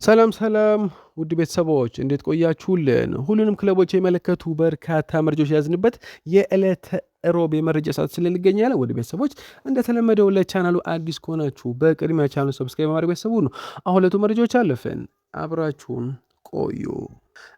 ሰላም ሰላም ውድ ቤተሰቦች እንዴት ቆያችሁልን? ሁሉንም ክለቦች የመለከቱ በርካታ መረጃዎች ያዝንበት የዕለተ ሮብ የመረጃ ሰዓት ስለን እንገኛለን። ውድ ቤተሰቦች እንደተለመደው ለቻናሉ አዲስ ከሆናችሁ በቅድሚያ ቻናሉ ሰብስክራይብ ማድረግ ቤተሰቡ ነው። አሁን ሁለቱ መረጃዎች አለፍን፣ አብራችሁን ቆዩ።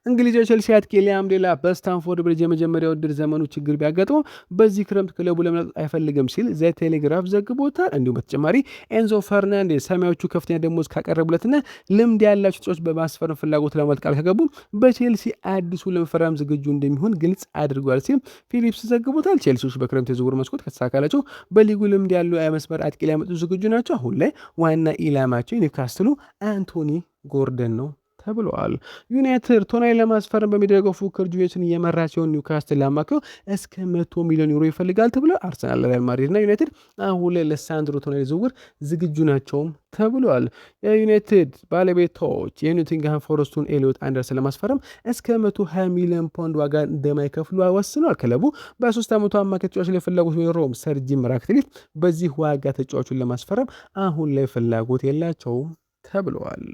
እንግሊዝ ቼልሲ አጥቂ ሊያም ዴላፕ በስታንፎርድ ብሪጅ የመጀመሪያ ውድድር ዘመኑ ችግር ቢያጋጥመው በዚህ ክረምት ክለቡ ለመልቀቅ አይፈልግም ሲል ዘ ቴሌግራፍ ዘግቦታል። እንዲሁም በተጨማሪ ኤንዞ ፈርናንዴዝ ሰማያዎቹ ከፍተኛ ደሞዝ ካቀረቡለትና ልምድ ያላቸው ተጫዋቾች በማስፈረም ፍላጎት ለማለት ቃል ከገቡ በቼልሲ አዲሱ ለመፈረም ዝግጁ እንደሚሆን ግልጽ አድርጓል ሲል ፊሊፕስ ዘግቦታል። ቼልሲዎች በክረምት የዝውውር መስኮት ከተሳካላቸው በሊጉ ልምድ ያለው የመስመር አጥቂ ሊያመጡ ዝግጁ ናቸው። አሁን ላይ ዋና ኢላማቸው ኒውካስትሉ አንቶኒ ጎርደን ነው ተብሏል። ዩናይትድ ቶናይ ለማስፈረም በሚደረገው ፉክክር ጁቬንቱስን እየመራ ሲሆን ኒውካስትል ላማካው እስከ 100 ሚሊዮን ዩሮ ይፈልጋል ተብሏል። አርሰናል፣ ሪያል ማድሪድ እና ዩናይትድ አሁን ላይ ለሳንድሮ ቶናይ ዝውውር ዝግጁ ናቸውም ተብሏል። የዩናይትድ ባለቤቶች የኖቲንግሃም ፎረስቱን ኤሊዮት አንደርሰን ለማስፈረም እስከ 120 ሚሊዮን ፓውንድ ዋጋ እንደማይከፍሉ ወስኗል። ክለቡ በ3 ዓመቱ አማካይ ተጫዋች ላይ ፍላጎት ቢኖረውም ሰር ጂም ራትክሊፍ በዚህ ዋጋ ተጫዋቹን ለማስፈረም አሁን ላይ ፍላጎት የላቸውም ተብሏል።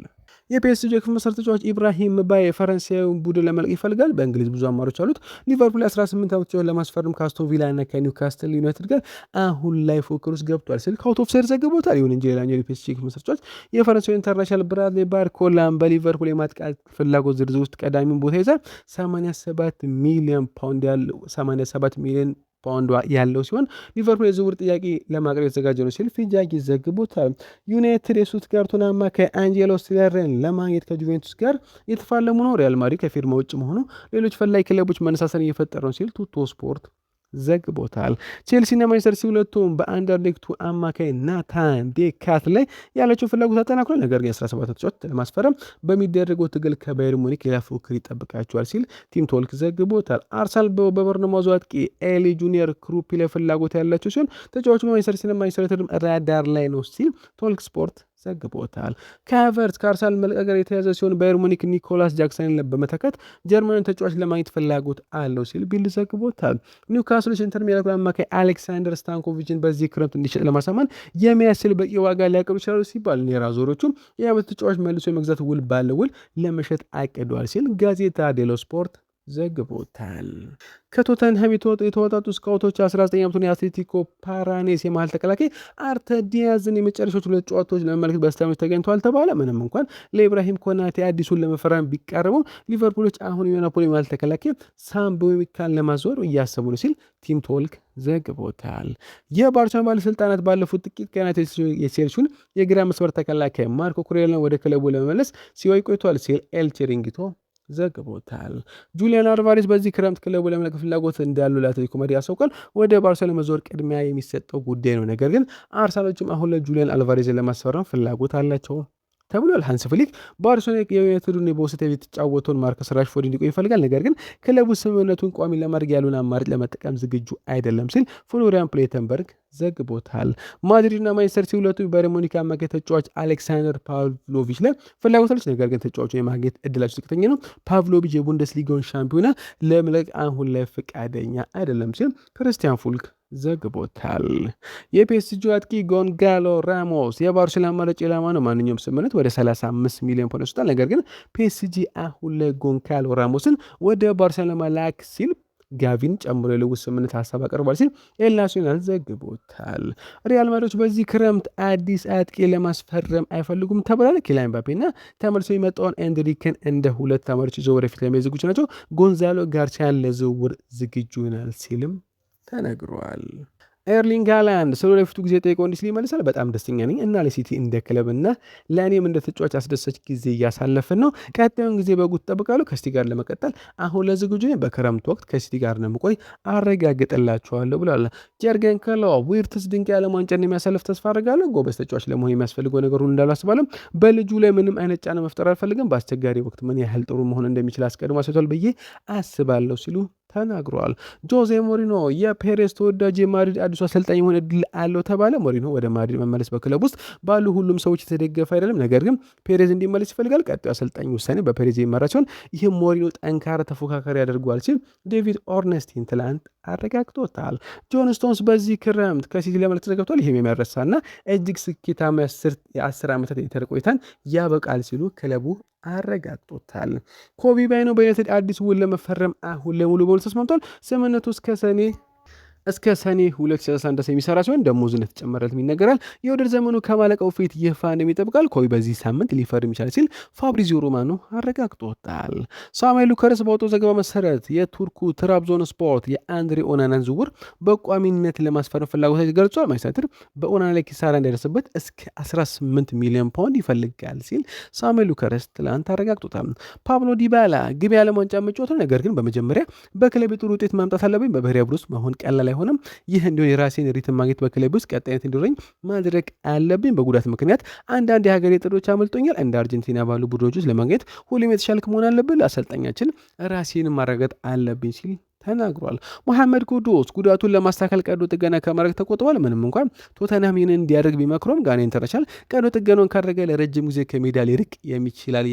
የፒኤስጂ ክፍል መሰረት ተጫዋች ኢብራሂም ባዬ የፈረንሳዩን ቡድን ለመልቀቅ ይፈልጋል። በእንግሊዝ ብዙ አማራጮች አሉት። ሊቨርፑል 18 ዓመት ተጫዋች ለማስፈረም ከአስቶን ቪላ እና ከኒውካስትል ዩናይትድ ጋር አሁን ላይ ፉክክር ውስጥ ገብቷል ሲል ከአውት ኦፍ ሳይድ ዘግቦታል። ይሁን እንጂ ሌላኛው የፒኤስጂ ክፍል መሰረት ተጫዋች የፈረንሳዩ ኢንተርናሽናል ብራድሊ ባርኮላም በሊቨርፑል የማጥቃት ፍላጎት ዝርዝር ውስጥ ቀዳሚውን ቦታ ይዛል። 87 ሚሊዮን ፓውንድ ያለው ሲሆን ሊቨርፑል የዝውውር ጥያቄ ለማቅረብ የተዘጋጀ ነው ሲል ፊጃጊ ዘግቦታል። ዩናይትድ የስቱትጋርቱን አማካይ አንጀሎ ሴሬን ለማግኘት ከጁቬንቱስ ጋር የተፋለሙ ነው። ሪያል ማድሪድ ከፊርማ ውጭ መሆኑ ሌሎች ፈላጊ ክለቦች መነሳሳትን እየፈጠረ ነው ሲል ቱቶ ስፖርት ዘግቦታል። ቼልሲና ማንቸስተር ሲቲ ሁለቱም በአንደርሌክቱ አማካይ ናታን ዴካት ላይ ያላቸው ፍላጎት አጠናክሯል። ነገር ግን 17 ተጫዋች ለማስፈረም በሚደረገው ትግል ከባየር ሙኒክ ሌላ ፉክክር ይጠብቃቸዋል ሲል ቲም ቶልክ ዘግቦታል። አርሰናል በበርነማውዝ አጥቂ ኤሊ ጁኒየር ክሩፒ ላይ ፍላጎት ያላቸው ሲሆን ተጫዋቹ በማንቸስተር ሲቲና ማንቸስተር ዩናይትድ ራዳር ላይ ነው ሲል ቶልክ ስፖርት ዘግቦታል። ከሀቨርትዝ ከአርሰናል መልቀቅ ጋር የተያዘ ሲሆን ባየር ሙኒክ ኒኮላስ ጃክሰንን በመተካት ጀርመንን ተጫዋች ለማግኘት ፍላጎት አለው ሲል ቢልድ ዘግቦታል። ኒውካስሎች ኢንተር ሚላን አማካይ አሌክሳንደር ስታንኮቪችን በዚህ ክረምት እንዲሸጥ ለማሳመን የሚያስችል በቂ ዋጋ ሊያቀርቡ ይችላሉ ሲባል ኔራዞሮቹም የዓመቱ ተጫዋች መልሶ የመግዛት ውል ባለ ውል ለመሸጥ አቅዷል ሲል ጋዜጣ ዴሎ ስፖርት ዘግቦታል። ከቶተንሃም የተወጣጡ ስካውቶች 19 ዓመቱን የአትሌቲኮ ፓራኔስ የመሃል ተከላካይ አርተ ዲያዝን የመጨረሻዎች ሁለት ጨዋታዎች ለመመልከት በስታዲየም ተገኝተዋል ተባለ። ምንም እንኳን ለኢብራሂም ኮናቴ አዲሱን ለመፈረም ቢቃረቡም ሊቨርፑሎች አሁን የናፖሊ የመሃል ተከላካይ ሳም ቦሚካን ለማዞር እያሰቡ ነው ሲል ቲም ቶልክ ዘግቦታል። የባርሴሎና ባለስልጣናት ባለፉት ጥቂት ቀናት የቼልሲውን የግራ መስመር ተከላካይ ማርኮ ኩሬላን ወደ ክለቡ ለመመለስ ሲወይ ቆይቷል ሲል ኤል ቺሪንጊቶ ዘግቦታል። ጁሊያን አልቫሬዝ በዚህ ክረምት ክለቡ ለመልቀቅ ፍላጎት እንዳሉ ለአትሌቲኮ ማድሪድ ያሳውቃል። ወደ ባርሴሎና መዞር ቅድሚያ የሚሰጠው ጉዳይ ነው። ነገር ግን አርሰናሎችም አሁን ለጁሊያን አልቫሬዝን ለማስፈረም ፍላጎት አላቸው ተብሏል። ሃንስ ፍሊክ ባርሴሎና የዩናይትዱን በውሰት የተጫወተውን ማርከስ ራሽፎርድ እንዲቆይ ይፈልጋል። ነገር ግን ክለቡ ስምምነቱን ቋሚ ለማድረግ ያሉን አማራጭ ለመጠቀም ዝግጁ አይደለም ሲል ፍሎሪያን ፕሌተንበርግ ዘግቦታል። ማድሪድና ማንቸስተር ሲቲ ሁለቱ ባየር ሙኒክ አማካይ ተጫዋች አሌክሳንደር ፓቭሎቪች ላይ ፍላጎት አላቸው። ነገር ግን ተጫዋቹን የማግኘት እድላቸው ዝቅተኛ ነው። ፓቭሎቪች የቡንደስሊጋውን ሻምፒዮና ለመልቀቅ አሁን ላይ ፈቃደኛ አይደለም ሲል ክርስቲያን ፉልክ ዘግቦታል። የፒኤስጂ አጥቂ ጎንጋሎ ራሞስ የባርሴሎና አማራጭ ኢላማ ነው። ማንኛውም ስምምነት ወደ 35 ሚሊዮን ፓውንድ ይሰጣል። ነገር ግን ፒኤስጂ አሁን ላይ ጎንጋሎ ራሞስን ወደ ባርሴሎና መላክ ሲል ጋቪን ጨምሮ የልውውጥ ስምምነት ሀሳብ አቅርቧል ሲል ኤል ናሲዮናል ዘግቦታል። ሪያል ማድሪዶች በዚህ ክረምት አዲስ አጥቂ ለማስፈረም አይፈልጉም ተብሏል። ኪሊያን ምባፔና ተመልሶ የመጣውን ኤንድሪክን እንደ ሁለት ተማሪዎች ይዘው ወደፊት ለመሄድ ዝግጁ ናቸው። ጎንዛሎ ጋርሲያን ለዝውውር ዝግጁ ይሆናል ሲልም ተነግሯል። ኤርሊንግ ሃላንድ ስለ ወደፊቱ ጊዜ ጠይቀው እንዲህ ሲል ይመልሳል። በጣም ደስተኛ ነኝ እና ለሲቲ እንደ ክለብና ለእኔም እንደ ተጫዋች አስደሳች ጊዜ እያሳለፍን ነው። ቀጣዩን ጊዜ በጉት ጠብቃለሁ ከሲቲ ጋር ለመቀጠል አሁን ለዝግጁ ነኝ። በክረምት ወቅት ከሲቲ ጋር እንደምቆይ አረጋግጥላቸዋለሁ ብሏል። ጀርገን ክሎፕ ዊርትስ ድንቅ የዓለም ዋንጫን የሚያሳልፍ ተስፋ አደርጋለሁ። ጎበዝ ተጫዋች ለመሆን የሚያስፈልገው ነገር ሁሉ እንዳሉ አስባለሁ። በልጁ ላይ ምንም አይነት ጫና መፍጠር አልፈልግም። በአስቸጋሪ ወቅት ምን ያህል ጥሩ መሆን እንደሚችል አስቀድሞ አስቷል ብዬ አስባለሁ ሲሉ ተናግሯል። ጆዜ ሞሪኖ የፔሬዝ ተወዳጅ የማድሪድ አዲሱ አሰልጣኝ የሆነ እድል አለው ተባለ። ሞሪኖ ወደ ማድሪድ መመለስ በክለብ ውስጥ ባሉ ሁሉም ሰዎች የተደገፈ አይደለም፣ ነገር ግን ፔሬዝ እንዲመለስ ይፈልጋል። ቀጣዩ አሰልጣኝ ውሳኔ በፔሬዝ የሚመራ ሲሆን ይህም ሞሪኖ ጠንካራ ተፎካካሪ ያደርገዋል ሲል ዴቪድ ኦርነስቲን ትላንት አረጋግጦታል። ጆን ስቶንስ በዚህ ክረምት ከሲቲ ለመልቀቅ ተዘግቷል። ይህም የሚያረሳና እጅግ ስኬታማ የ10 ዓመታት የኢንተር ቆይታን ያበቃል ሲሉ ክለቡ አረጋግጦታል። ኮቢ ባይኖ በዩናይትድ አዲስ ውል ለመፈረም አሁን ለሙሉ በሙሉ ተስማምቷል። ስምምነቱ እስከ ሰኔ 2031 ድረስ የሚሰራ ሲሆን ደሞዙ እንደተጨመረለትም ይነገራል። የውድድር ዘመኑ ከማለቀው ፊት ይፋ እንደሚጠብቃል። ኮቢ በዚህ ሳምንት ሊፈርም ይችላል ሲል ፋብሪዚዮ ሮማኖ አረጋግጦታል። ሳሙኤል ሉከርስ በወጣው ዘገባ መሰረት የቱርኩ ትራብዞን ስፖርት የአንድሬ ኦናናን ዝውውር በቋሚነት ለማስፈረም ፍላጎት ገልጿል። ማንቸስተር ዩናይትድ በኦናና ላይ ኪሳራ እንዳይደርስበት እስከ 18 ሚሊዮን ፓውንድ ይፈልጋል ሲል ሳሙኤል ሉከርስ ትላንት አረጋግጦታል። ፓብሎ ዲባላ ግብ የዓለም ዋንጫ መጫወት ነው፣ ነገር ግን በመጀመሪያ በክለብ ጥሩ ውጤት ማምጣት አለብኝ። በብሔራዊ ቡድን ውስጥ መሆን ቀላል አይሆንም። ይህ እንዲሆን የራሴን ሪትም ማግኘት በክለብ ውስጥ ቀጣይነት እንዲኖረኝ ማድረግ አለብኝ። በጉዳት ምክንያት አንዳንድ የሀገሬ ጥሮች አመልጦኛል። እንደ አርጀንቲና ባሉ ቡድኖች ውስጥ ለማግኘት ሁሌም የተሻልክ መሆን አለብን። አሰልጣኛችን ራሴን ማረጋገጥ አለብኝ ሲል ተናግሯል። መሐመድ ኩዱስ ጉዳቱን ለማስተካከል ቀዶ ጥገና ከማድረግ ተቆጥቧል። ምንም እንኳን ቶተንሃም ይህንን እንዲያደርግ ቢመክሮም ጋና ኢንተርናሽናል ቀዶ ጥገናውን ካደረገ ለረጅም ጊዜ ከሜዳ ሊርቅ የሚችላል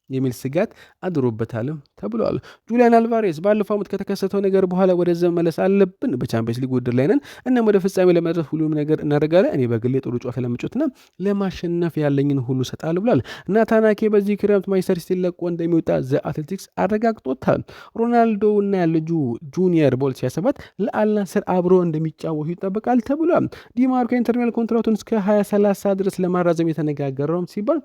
የሚል ስጋት አድሮበታልም ተብሏል። ጁሊያን አልቫሬዝ ባለፈው ዓመት ከተከሰተው ነገር በኋላ ወደዛ መመለስ አለብን። በቻምፒየንስ ሊግ ውድድር ላይ ነን። እናም ወደ ፍጻሜ ለመድረስ ሁሉም ነገር እናደርጋለን። እኔ በግሌ ጥሩ ጨዋታ ለመጫወትና ለማሸነፍ ያለኝን ሁሉ ሰጣል ብሏል። ናታናኬ በዚህ ክረምት ማንቸስተር ሲቲ ለቆ እንደሚወጣ ዘ አትሌቲክስ አረጋግጦታል። ሮናልዶ እና ልጁ ጁኒየር በ2027 ለአልናስር አብሮ እንደሚጫወቱ ይጠበቃል ተብሏል። ዲማርኮ ኢንተር ሚላን ኮንትራቱን እስከ 2030 ድረስ ለማራዘም የተነጋገረውም ሲባል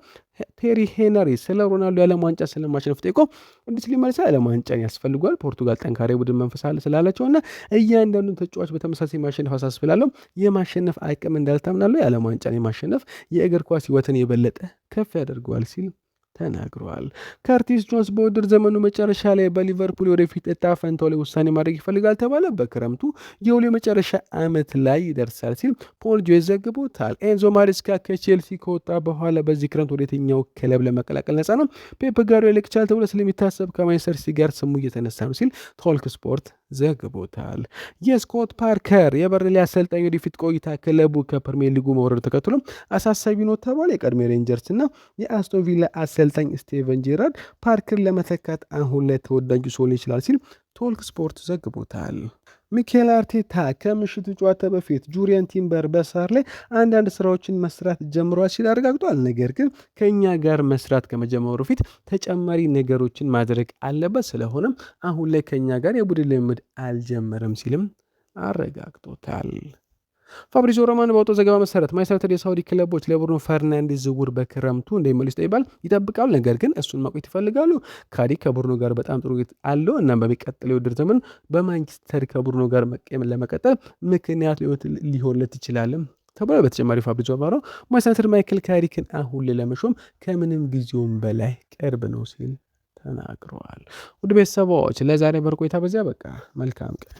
ቴሪ ሄነሪ ስለ ሮናልዶ የዓለም ዋንጫ ስለማሸነፍ ጠይቆ እንዲህ ሊመልሳ የዓለም ዋንጫን ያስፈልጓል። ፖርቱጋል ጠንካራ ቡድን መንፈስ አለ ስላለቸውና እያንዳንዱ ተጫዋች በተመሳሳይ ማሸነፍ ሀሳብ ስላለው የማሸነፍ አቅም እንዳልታምናለው የዓለም ዋንጫን የማሸነፍ የእግር ኳስ ሕይወትን የበለጠ ከፍ ያደርገዋል ሲል ተናግረዋል። ከርቲስ ጆንስ በውድድር ዘመኑ መጨረሻ ላይ በሊቨርፑል ወደፊት እጣ ፈንታው ላይ ውሳኔ ማድረግ ይፈልጋል ተባለ። በክረምቱ የውሉ የመጨረሻ ዓመት ላይ ይደርሳል ሲል ፖል ጆይ ዘግቦታል። ኤንዞ ማሬስካ ከቼልሲ ከወጣ በኋላ በዚህ ክረምት ወደ የትኛው ክለብ ለመቀላቀል ነፃ ነው። ፔፕ ጋርዲዮላ ይልክቻል ተብሎ ስለሚታሰብ ከማንቸስተር ሲቲ ጋር ስሙ እየተነሳ ነው ሲል ቶልክ ስፖርት ዘግቦታል። የስኮት ፓርከር የበርንሌ አሰልጣኝ ወደፊት ቆይታ ክለቡ ከፕሪሚየር ሊጉ መውረድ ተከትሎ አሳሳቢ ነው ተባለ። የቀድሞ ሬንጀርስ እና የአስቶን ቪላ አሰልጣኝ ስቴቨን ጄራርድ ፓርከር ለመተካት አሁን ላይ ተወዳጁ ሰው ይችላል ሲል ቶልክ ስፖርት ዘግቦታል። ሚኬል አርቴታ ከምሽቱ ጨዋታ በፊት ጁሪያን ቲምበር በሳር ላይ አንዳንድ ስራዎችን መስራት ጀምሯል ሲል አረጋግጧል። ነገር ግን ከእኛ ጋር መስራት ከመጀመሩ በፊት ተጨማሪ ነገሮችን ማድረግ አለበት። ስለሆነም አሁን ላይ ከእኛ ጋር የቡድን ልምምድ አልጀመረም ሲልም አረጋግጦታል። ፋብሪዚዮ ሮማኖ በወጣው ዘገባ መሰረት ማንቸስተር ዩናይትድ የሳውዲ ክለቦች ለብሩኖ ፈርናንዴዝ ዝውውር በክረምቱ እንደሚመልሱ ይጠብቃሉ። ነገር ግን እሱን ማቆየት ይፈልጋሉ። ካዲ ከቡሩኖ ጋር በጣም ጥሩ ጊዜ አለው። እናም በሚቀጥለው የውድድር ዘመን በማንቸስተር ከቡሩኖ ጋር ለመቀጠል ምክንያት ሊሆንለት ይችላልም ተብሏል። በተጨማሪ ፋብሪዚዮ ሮማኖ ማንቸስተር ዩናይትድ ማይክል ካሪክን አሁን ላይ ለመሾም ከምንም ጊዜውም በላይ ቅርብ ነው ሲል ተናግረዋል። ውድ ቤተሰቦች ለዛሬ በር ቆይታ በዚያ በቃ መልካም ቀን